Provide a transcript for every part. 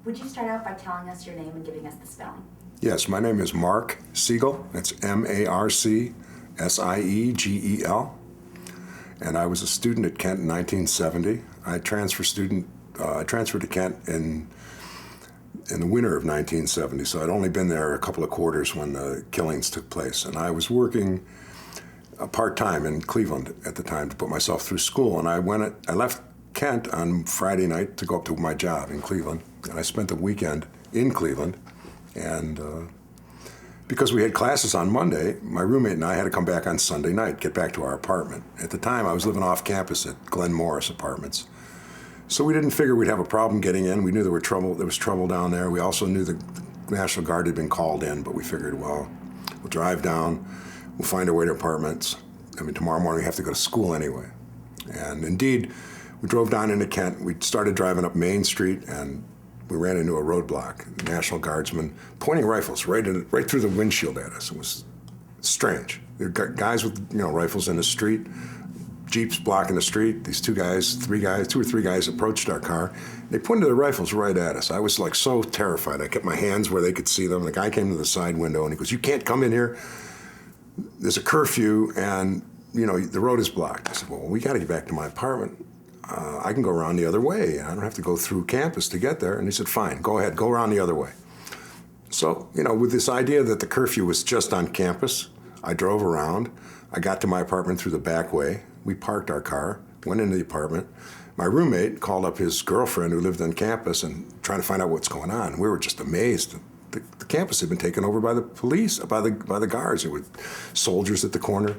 Would you start out by telling us your name and giving us the spelling? Yes, my name is Marc Siegel. It's Marciegel. And I was a student at Kent in 1970. I transferred to Kent in the winter of 1970, so I'd only been there a couple of quarters when the killings took place. And I was working part-time in Cleveland at the time to put myself through school. And I left Kent on Friday night to go up to my job in Cleveland. And I spent the weekend in Cleveland. And because we had classes on Monday, my roommate and I had to come back on Sunday night, get back to our apartment. At the time, I was living off campus at Glen Morris Apartments. So we didn't figure we'd have a problem getting in. We knew there was trouble down there. We also knew the National Guard had been called in, but we figured, well, we'll drive down, we'll find our way to apartments. I mean, tomorrow morning we have to go to school anyway. And indeed, we drove down into Kent. We started driving up Main Street, and we ran into a roadblock. The National Guardsmen pointing rifles right through the windshield at us. It was strange. There were guys with rifles in the street, Jeeps blocking the street. These two or three guys approached our car. They pointed their rifles right at us. I was like so terrified. I kept my hands where they could see them. The guy came to the side window and he goes, "You can't come in here. There's a curfew and the road is blocked." I said, "Well, we got to get back to my apartment. I can go around the other way. I don't have to go through campus to get there." And he said, "Fine, go ahead, go around the other way." So, with this idea that the curfew was just on campus, I drove around. I got to my apartment through the back way. We parked our car, went into the apartment. My roommate called up his girlfriend who lived on campus and trying to find out what's going on. We were just amazed. The campus had been taken over by the police, by the guards. There were soldiers at the corner.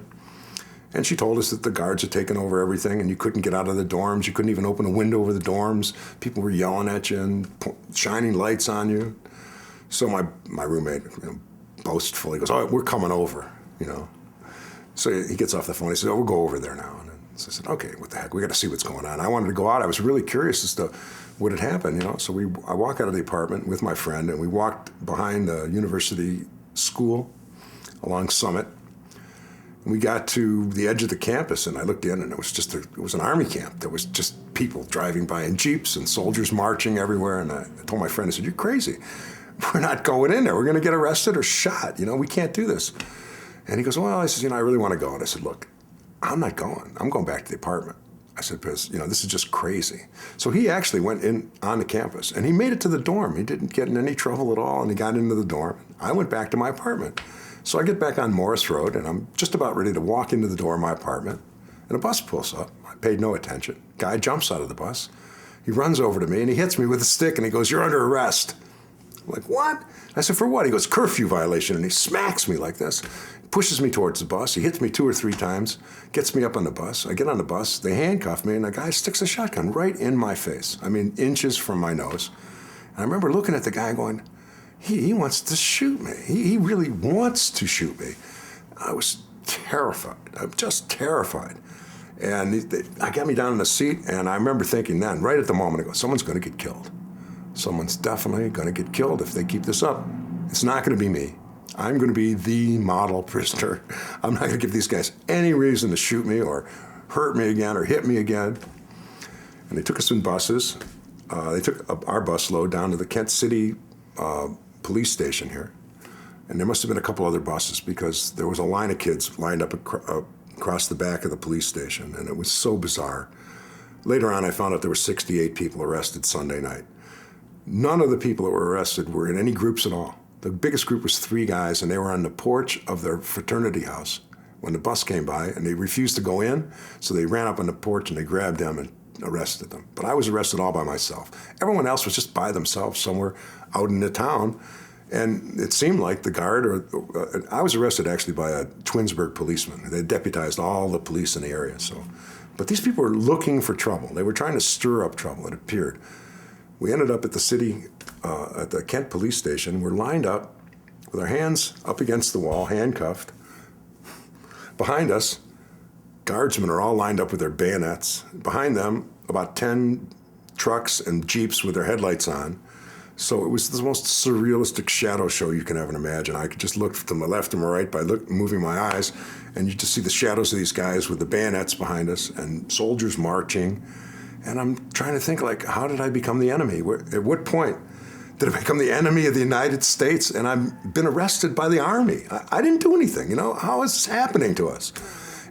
And she told us that the guards had taken over everything and you couldn't get out of the dorms. You couldn't even open a window over the dorms. People were yelling at you and shining lights on you. So my roommate, boastfully goes, "Oh, we're coming over, So he gets off the phone. He says, "Oh, we'll go over there now." And so I said, "Okay, what the heck? We got to see what's going on." I wanted to go out. I was really curious as to what had happened, So I walk out of the apartment with my friend, and we walked behind the university school along Summit. And we got to the edge of the campus, and I looked in, and it was an army camp. There was just people driving by in Jeeps and soldiers marching everywhere. And I told my friend, I said, "You're crazy. We're not going in there. We're going to get arrested or shot. We can't do this." And he goes, "Well," I said, "I really want to go." And I said, "Look, I'm not going. I'm going back to the apartment." I said, "Because, this is just crazy." So he actually went in on the campus, and he made it to the dorm. He didn't get in any trouble at all, and he got into the dorm. I went back to my apartment. So I get back on Morris Road, and I'm just about ready to walk into the door of my apartment, and a bus pulls up. I paid no attention. Guy jumps out of the bus. He runs over to me, and he hits me with a stick, and he goes, "You're under arrest." I'm like, "What?" I said, "For what?" He goes, "Curfew violation," and he smacks me like this. Pushes me towards the bus. He hits me 2 or 3 times, gets me up on the bus. I get on the bus, they handcuff me, and the guy sticks a shotgun right in my face. I mean, inches from my nose. And I remember looking at the guy going, he wants to shoot me. He really wants to shoot me. I was terrified. I'm just terrified. And I got me down in the seat, and I remember thinking then, right at the moment, I go, someone's going to get killed. Someone's definitely going to get killed if they keep this up. It's not going to be me. I'm going to be the model prisoner. I'm not going to give these guys any reason to shoot me or hurt me again or hit me again. And they took us in buses. They took our bus load down to the Kent City police station here. And there must have been a couple other buses because there was a line of kids lined up across the back of the police station, and it was so bizarre. Later on, I found out there were 68 people arrested Sunday night. None of the people that were arrested were in any groups at all. The biggest group was 3 guys, and they were on the porch of their fraternity house when the bus came by, and they refused to go in, so they ran up on the porch and they grabbed them and arrested them. But I was arrested all by myself. Everyone else was just by themselves somewhere out in the town, and it seemed like the guard, I was arrested actually by a Twinsburg policeman. They deputized all the police in the area. But these people were looking for trouble. They were trying to stir up trouble, it appeared. We ended up at the city, at the Kent police station. We're lined up with our hands up against the wall, handcuffed. Behind us, guardsmen are all lined up with their bayonets. Behind them, about 10 trucks and Jeeps with their headlights on. So it was the most surrealistic shadow show you can ever imagine. I could just look to my left and my right by moving my eyes, and you just see the shadows of these guys with the bayonets behind us and soldiers marching. And I'm trying to think, how did I become the enemy? At what point Did I become the enemy of the United States? And I've been arrested by the Army. I didn't do anything, you know? How is this happening to us?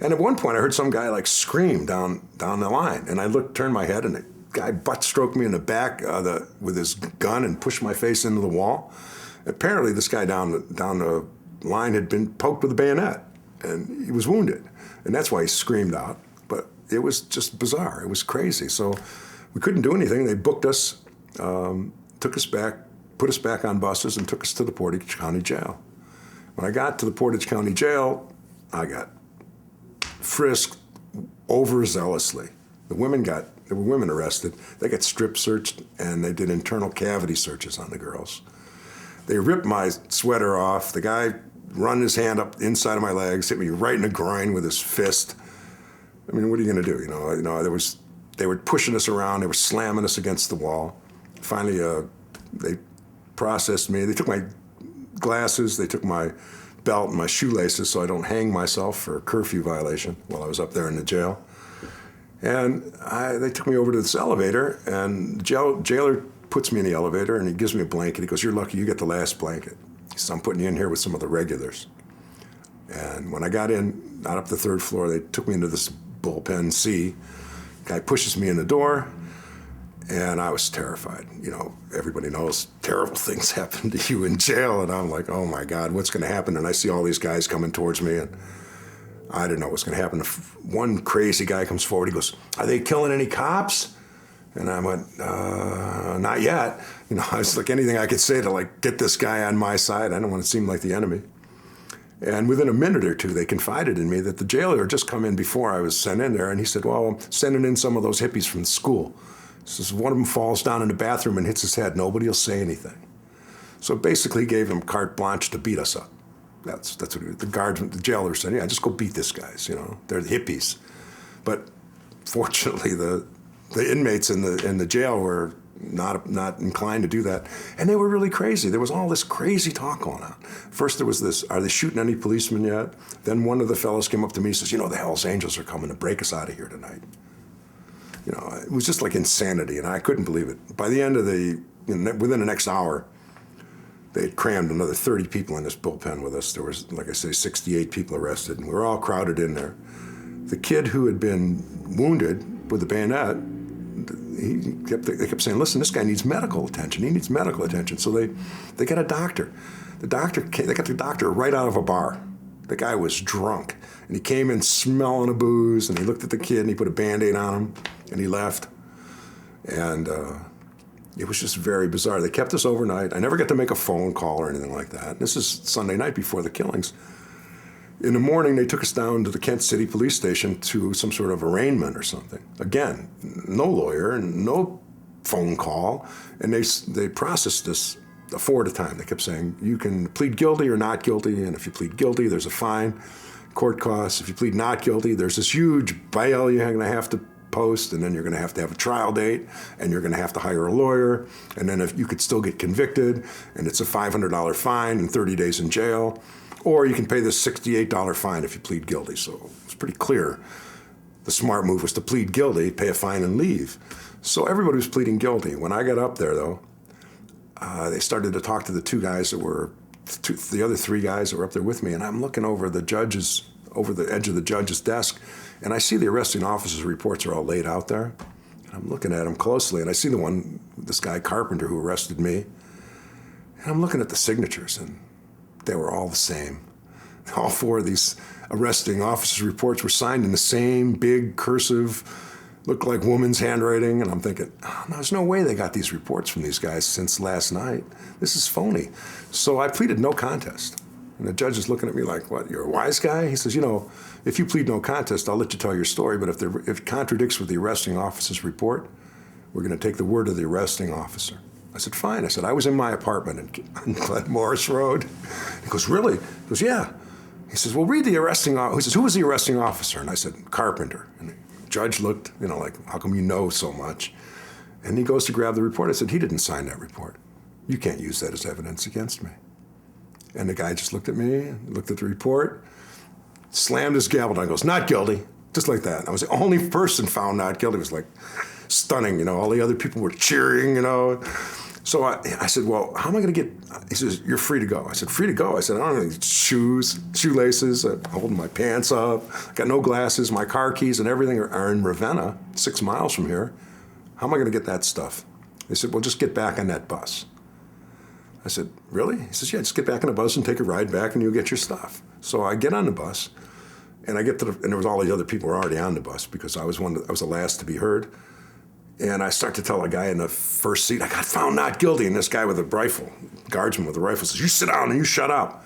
And at one point, I heard some guy like scream down the line. And I turned my head, and the guy butt stroked me in the back with his gun and pushed my face into the wall. Apparently, this guy down the line had been poked with a bayonet, and he was wounded. And that's why he screamed out. But it was just bizarre. It was crazy. So we couldn't do anything. They booked us, took us back, put us back on buses, and took us to the Portage County Jail. When I got to the Portage County Jail, I got frisked overzealously. There were women arrested. They got strip searched, and they did internal cavity searches on the girls. They ripped my sweater off. The guy run his hand up inside of my legs, hit me right in the groin with his fist. I mean, what are you going to do? You know, they were pushing us around. They were slamming us against the wall. Finally, they processed me. They took my glasses. They took my belt and my shoelaces so I don't hang myself for a curfew violation while I was up there in the jail. And they took me over to this elevator, and the jailer puts me in the elevator, and he gives me a blanket. He goes, "You're lucky you get the last blanket." He says, "I'm putting you in here with some of the regulars." And when I got up the third floor, they took me into this bullpen C. Guy pushes me in the door, and I was terrified. You know, everybody knows terrible things happen to you in jail, and I'm like, oh my God, what's going to happen? And I see all these guys coming towards me, and I didn't know what's going to happen. One crazy guy comes forward. He goes, "Are they killing any cops?" And I went, "Not yet." You know, I was like anything I could say to like get this guy on my side. I don't want to seem like the enemy. And within a minute or two, they confided in me that the jailer had just come in before I was sent in there, and he said, "Well, I'm sending in some of those hippies from the school." He says, "One of them falls down in the bathroom and hits his head. Nobody will say anything." So basically gave him carte blanche to beat us up. That's what the guardsmen, the jailer said, "Yeah, just go beat these guys, you know, they're the hippies." But fortunately, the inmates in the jail were not inclined to do that. And they were really crazy. There was all this crazy talk going on. First there was this, "Are they shooting any policemen yet?" Then one of the fellows came up to me and says, "You know, the Hells Angels are coming to break us out of here tonight." You know, it was just like insanity, and I couldn't believe it. By the end of within the next hour, they had crammed another 30 people in this bullpen with us. There was, like I say, 68 people arrested, and we were all crowded in there. The kid who had been wounded with the bayonet, they kept saying, "Listen, this guy needs medical attention. He needs medical attention." So they got a doctor. They got the doctor right out of a bar. The guy was drunk, and he came in smelling of booze, and he looked at the kid, and he put a Band-Aid on him, and he left. And it was just very bizarre. They kept us overnight. I never got to make a phone call or anything like that. This is Sunday night before the killings. In the morning, they took us down to the Kent City Police Station to some sort of arraignment or something. Again, no lawyer, no phone call, and they processed this 4 at a time. They kept saying, "You can plead guilty or not guilty, and if you plead guilty, there's a fine, court costs. If you plead not guilty, there's this huge bail you're going to have to post, and then you're going to have a trial date, and you're going to have to hire a lawyer, and then if you could still get convicted, and it's a $500 fine and 30 days in jail, or you can pay this $68 fine if you plead guilty." So it's pretty clear. The smart move was to plead guilty, pay a fine, and leave. So everybody was pleading guilty. When I got up there, though, they started to talk to the the other 3 guys that were up there with me, and I'm looking over the edge of the judge's desk, and I see the arresting officer's reports are all laid out there. And I'm looking at them closely, and I see this guy Carpenter who arrested me, and I'm looking at the signatures, and they were all the same. All 4 of these arresting officers' reports were signed in the same big cursive, looked like woman's handwriting, and I'm thinking, oh, no, there's no way they got these reports from these guys since last night. This is phony. So I pleaded no contest. And the judge is looking at me like, "What, you're a wise guy?" He says, "You know, if you plead no contest, I'll let you tell your story, but if it contradicts with the arresting officer's report, we're going to take the word of the arresting officer." I said, "Fine." I said, "I was in my apartment on Glen Morris Road." He goes, "Really?" He goes, "Yeah." He says, "Well, read the arresting officer." He says, "Who was the arresting officer?" And I said, "Carpenter." And the judge looked, you know, like, "How come you know so much?" And he goes to grab the report. I said, "He didn't sign that report. You can't use that as evidence against me." And the guy just looked at me, looked at the report, slammed his gavel down, and goes, "Not guilty." Just like that. I was the only person found not guilty. It was like stunning, you know. All the other people were cheering, you know. So I said, well, how am I going to get, he says, you're free to go. I said, free to go? I said, I don't have any shoes, shoelaces, I'm holding my pants up, I got no glasses, my car keys and everything are in Ravenna, 6 miles from here. How am I going to get that stuff? They said, well, just get back on that bus. I said, really? He says, yeah, just get back on the bus and take a ride back and you'll get your stuff. So I get on the bus and I get to and there was all these other people who were already on the bus because I was the last to be heard. And I start to tell a guy in the first seat, I got found not guilty. And this guy with a rifle, guardsman with a rifle, says, you sit down and you shut up.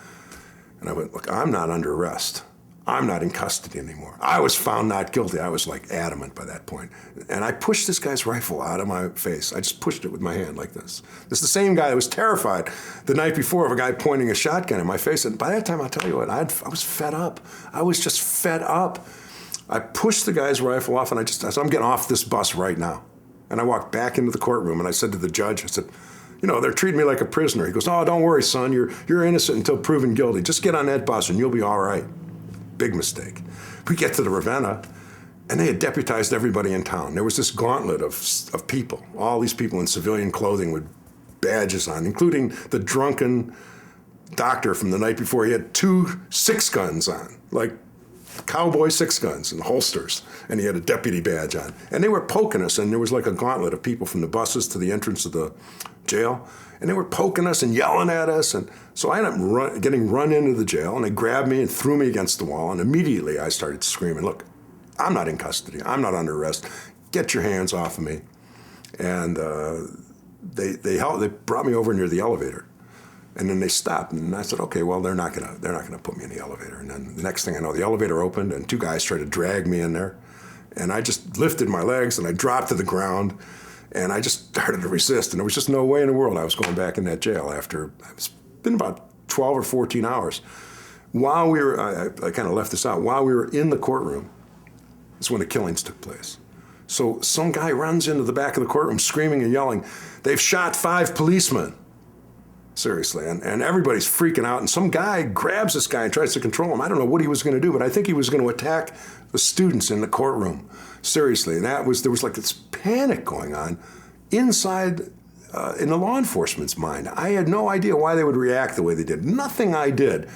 And I went, look, I'm not under arrest. I'm not in custody anymore. I was found not guilty. I was like adamant by that point. And I pushed this guy's rifle out of my face. I just pushed it with my hand like this. This is the same guy that was terrified the night before of a guy pointing a shotgun in my face. And by that time, I'll tell you what, I was fed up. I was just fed up. I pushed the guy's rifle off and I said, I'm getting off this bus right now. And I walked back into the courtroom and I said to the judge, I said, you know, they're treating me like a prisoner. He goes, oh, don't worry, son. You're innocent until proven guilty. Just get on that bus and you'll be all right. Big mistake. We get to the Ravenna and they had deputized everybody in town. There was this gauntlet of people, all these people in civilian clothing with badges on, including the drunken doctor from the night before. He had 2 6-guns on, like cowboy 6-guns and holsters, and he had a deputy badge on. And they were poking us, and there was like a gauntlet of people from the buses to the entrance of the jail, and they were poking us and yelling at us. And so I ended up getting run into the jail, and they grabbed me and threw me against the wall, and immediately I started screaming, look, I'm not in custody. I'm not under arrest. Get your hands off of me. And they brought me over near the elevator. And then they stopped, and I said, okay, well, they're not gonna put me in the elevator. And then the next thing I know, the elevator opened, and 2 guys tried to drag me in there. And I just lifted my legs, and I dropped to the ground, and I just started to resist. And there was just no way in the world I was going back in that jail after, it's been about 12 or 14 hours. While we were, I kind of left this out, while we were in the courtroom, is when the killings took place. So some guy runs into the back of the courtroom screaming and yelling, they've shot 5 policemen. Seriously, and everybody's freaking out, and some guy grabs this guy and tries to control him. I don't know what he was going to do, but I think he was going to attack the students in the courtroom. Seriously, and there was like this panic going on inside in the law enforcement's mind. I had no idea why they would react the way they did. Nothing I did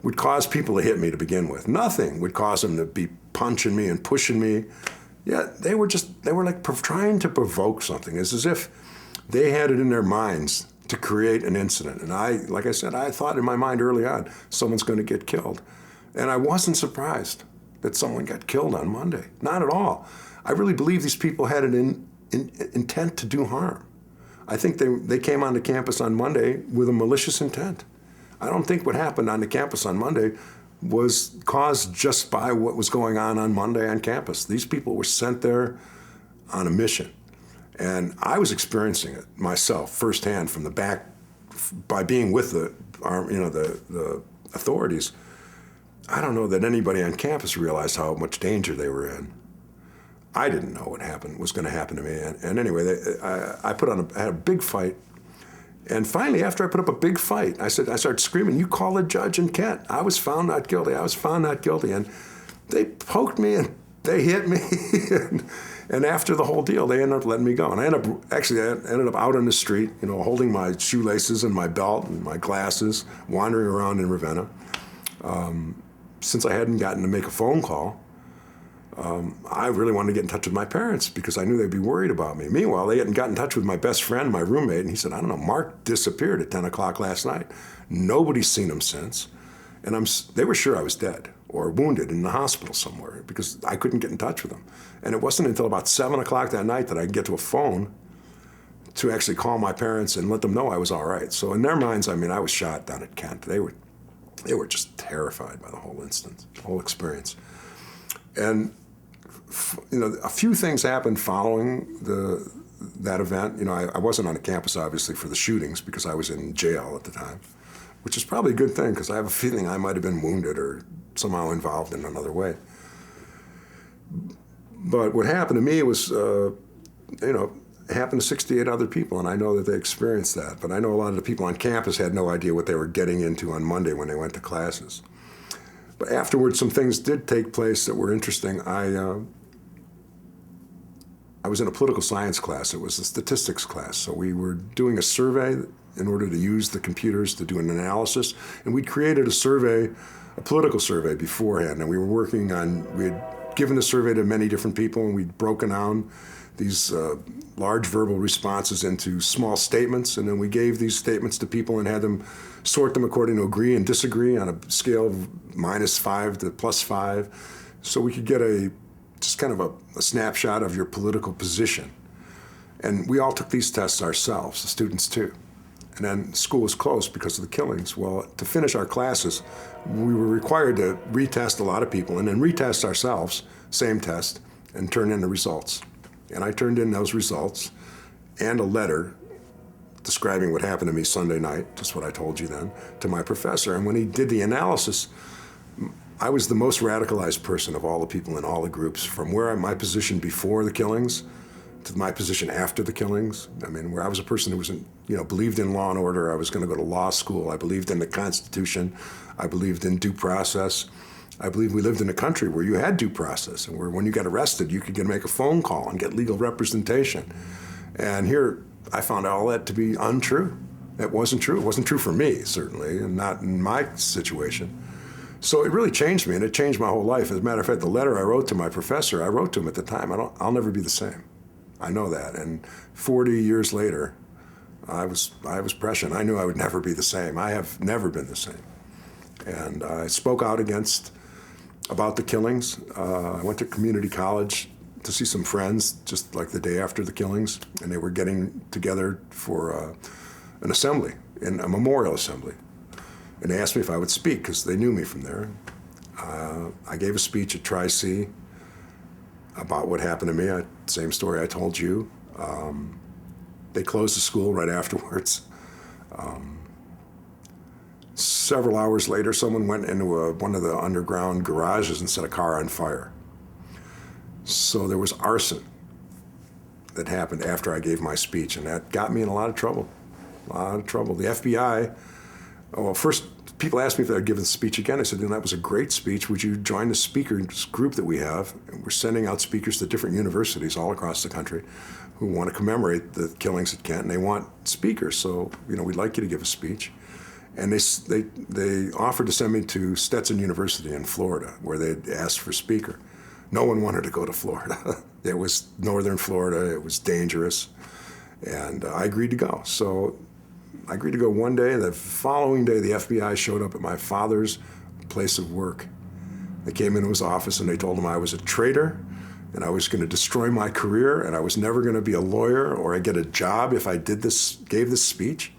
would cause people to hit me to begin with. Nothing would cause them to be punching me and pushing me. Yeah, they were like trying to provoke something. It's as if they had it in their minds to create an incident. And like I said, I thought in my mind early on, someone's going to get killed. And I wasn't surprised that someone got killed on Monday. Not at all. I really believe these people had an intent to do harm. I think they came onto campus on Monday with a malicious intent. I don't think what happened on the campus on Monday was caused just by what was going on Monday on campus. These people were sent there on a mission. And I was experiencing it myself firsthand from the back by being with the authorities. I don't know that anybody on campus realized how much danger they were in. I didn't know what was going to happen to me. And anyway, I had a big fight. And finally, after I put up a big fight, I started screaming, you call the judge in Kent. I was found not guilty. I was found not guilty. And they poked me and they hit me. And after the whole deal, they ended up letting me go. And I ended up out on the street, holding my shoelaces and my belt and my glasses, wandering around in Ravenna. Since I hadn't gotten to make a phone call, I really wanted to get in touch with my parents because I knew they'd be worried about me. Meanwhile, they hadn't gotten in touch with my best friend, my roommate, and he said, I don't know, Mark disappeared at 10 o'clock last night. Nobody's seen him since. And they were sure I was dead or wounded in the hospital somewhere because I couldn't get in touch with them. And it wasn't until about 7 o'clock that night that I could get to a phone to actually call my parents and let them know I was all right. So in their minds, I was shot down at Kent. They were just terrified by the whole instance, the whole experience. And a few things happened following that event. I wasn't on the campus, obviously, for the shootings because I was in jail at the time, which is probably a good thing because I have a feeling I might have been wounded or somehow involved in another way. But what happened to me was, it happened to 68 other people, and I know that they experienced that. But I know a lot of the people on campus had no idea what they were getting into on Monday when they went to classes. But afterwards, some things did take place that were interesting. I was in a political science class. It was a statistics class. So we were doing a survey in order to use the computers to do an analysis. And we'd created a survey, a political survey beforehand. And we had given the survey to many different people, and we'd broken down these large verbal responses into small statements. And then we gave these statements to people and had them sort them according to agree and disagree on a scale of -5 to +5. So we could get just kind of a snapshot of your political position. And we all took these tests ourselves, the students too. And then school was closed because of the killings. Well, to finish our classes, we were required to retest a lot of people and then retest ourselves, same test, and turn in the results. And I turned in those results and a letter describing what happened to me Sunday night, just what I told you then, to my professor. And when he did the analysis, I was the most radicalized person of all the people in all the groups, from my position before the killings to my position after the killings. I mean, where I was a person who believed in law and order. I was going to go to law school. I believed in the Constitution. I believed in due process. I believe we lived in a country where you had due process, and where when you got arrested, you could make a phone call and get legal representation. And here, I found all that to be untrue. That wasn't true. It wasn't true for me, certainly, and not in my situation. So it really changed me, and it changed my whole life. As a matter of fact, the letter I wrote to my professor, I wrote to him at the time, I'll never be the same. I know that. And 40 years later, I was prescient. I knew I would never be the same. I have never been the same. And I spoke out about the killings. I went to community college to see some friends just like the day after the killings, and they were getting together for an assembly, a memorial assembly. And they asked me if I would speak because they knew me from there. I gave a speech at Tri-C about what happened to me, same story I told you. They closed the school right afterwards. Several hours later, someone went into one of the underground garages and set a car on fire. So there was arson that happened after I gave my speech, and that got me in a lot of trouble. The FBI, first people asked me if I'd give the speech again. I said, that was a great speech. Would you join the speakers group that we have? And we're sending out speakers to different universities all across the country who want to commemorate the killings at Kent, and they want speakers. So, we'd like you to give a speech. And they offered to send me to Stetson University in Florida, where they'd asked for a speaker. No one wanted to go to Florida. It was northern Florida. It was dangerous. And I agreed to go. So I agreed to go one day. The following day, the FBI showed up at my father's place of work. They came into his office and they told him I was a traitor and I was going to destroy my career and I was never going to be a lawyer or I'd get a job if I gave this speech.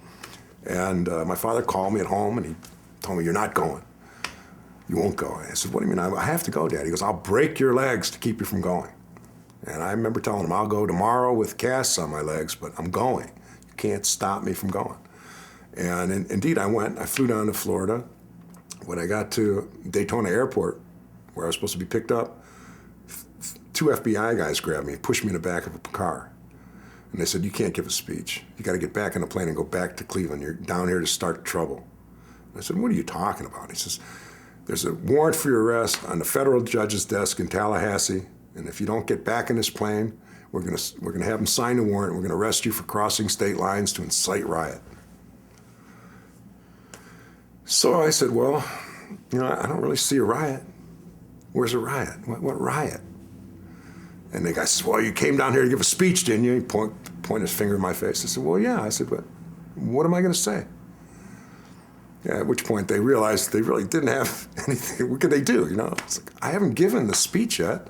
And my father called me at home and he told me, "You're not going. You won't go." I said, "What do you mean? I have to go, Dad." He goes, "I'll break your legs to keep you from going." And I remember telling him, "I'll go tomorrow with casts on my legs, but I'm going. You can't stop me from going." And indeed, I went. I flew down to Florida. When I got to Daytona Airport, where I was supposed to be picked up, 2 FBI guys grabbed me, pushed me in the back of a car. And they said, "You can't give a speech. You got to get back on the plane and go back to Cleveland. You're down here to start trouble." And I said, "What are you talking about?" He says, "There's a warrant for your arrest on the federal judge's desk in Tallahassee, and if you don't get back in this plane, we're gonna have him sign the warrant. We're gonna arrest you for crossing state lines to incite riot." So I said, "Well, I don't really see a riot. Where's a riot? What riot?" And the guy says, "Well, you came down here to give a speech, didn't you?" He point his finger in my face. I said, "Well, yeah." I said, "But what am I going to say?" Yeah, at which point they realized they really didn't have anything. What could they do? It's like, I haven't given the speech yet,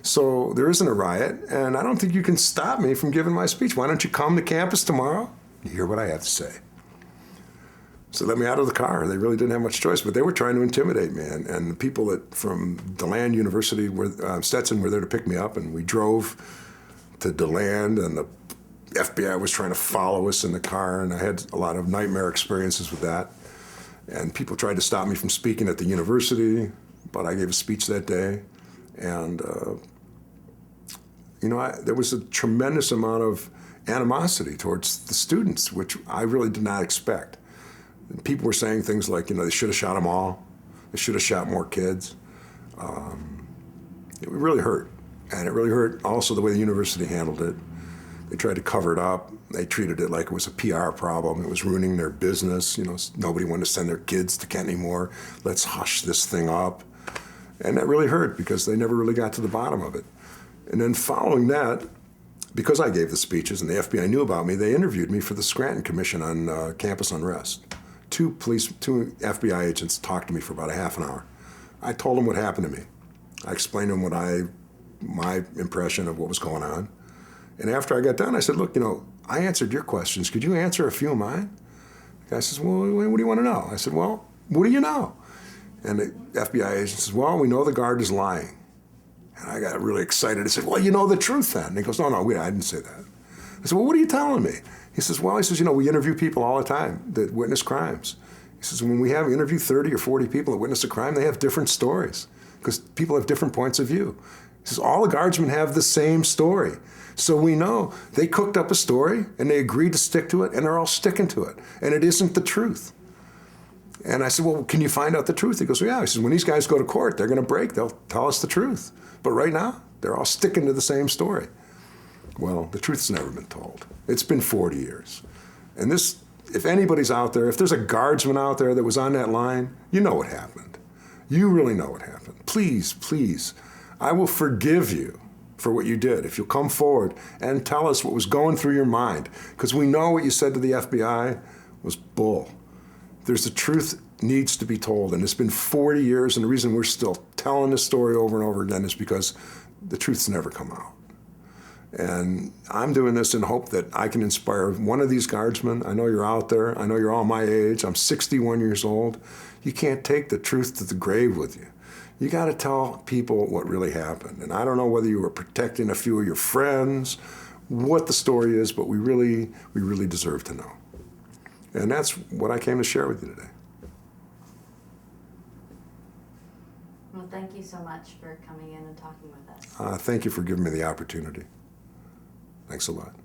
so there isn't a riot, and I don't think you can stop me from giving my speech. Why don't you come to campus tomorrow? You hear what I have to say. So let me out of the car. They really didn't have much choice, but they were trying to intimidate me. And the people from DeLand University, Stetson, were there to pick me up, and we drove to DeLand, and the FBI was trying to follow us in the car, and I had a lot of nightmare experiences with that. And people tried to stop me from speaking at the university, but I gave a speech that day. And, there was a tremendous amount of animosity towards the students, which I really did not expect. People were saying things like, they should have shot them all. They should have shot more kids. It really hurt. And it really hurt also the way the university handled it. They tried to cover it up. They treated it like it was a PR problem. It was ruining their business. You know, nobody wanted to send their kids to Kent anymore. Let's hush this thing up. And that really hurt because they never really got to the bottom of it. And then following that, because I gave the speeches and the FBI knew about me, they interviewed me for the Scranton Commission on campus unrest. Two FBI agents talked to me for about a half an hour. I told them what happened to me. I explained to them my impression of what was going on. And after I got done, I said, look, you know, I answered your questions. Could you answer a few of mine? The guy says, well, what do you want to know? I said, well, what do you know? And the FBI agent says, well, we know the guard is lying. And I got really excited. I said, well, you know the truth then. And he goes, no, I didn't say that. I said, well, what are you telling me? He says, you know, we interview people all the time that witness crimes. He says, when we interview 30 or 40 people that witness a crime, they have different stories because people have different points of view. He says, all the guardsmen have the same story. So we know they cooked up a story and they agreed to stick to it and they're all sticking to it. And it isn't the truth. And I said, well, can you find out the truth? He goes, well, yeah. He says, when these guys go to court, they're going to break. They'll tell us the truth. But right now, they're all sticking to the same story. Well, the truth's never been told. It's been 40 years. And this, if anybody's out there, if there's a guardsman out there that was on that line, you know what happened. You really know what happened. Please, please, I will forgive you for what you did if you'll come forward and tell us what was going through your mind. Because we know what you said to the FBI was bull. There's the truth needs to be told. And it's been 40 years, and the reason we're still telling this story over and over again is because the truth's never come out. And I'm doing this in hope that I can inspire one of these guardsmen. I know you're out there. I know you're all my age. I'm 61 years old. You can't take the truth to the grave with you. You got to tell people what really happened. And I don't know whether you were protecting a few of your friends, what the story is, but we really deserve to know. And that's what I came to share with you today. Well, thank you so much for coming in and talking with us. Thank you for giving me the opportunity. Thanks a lot.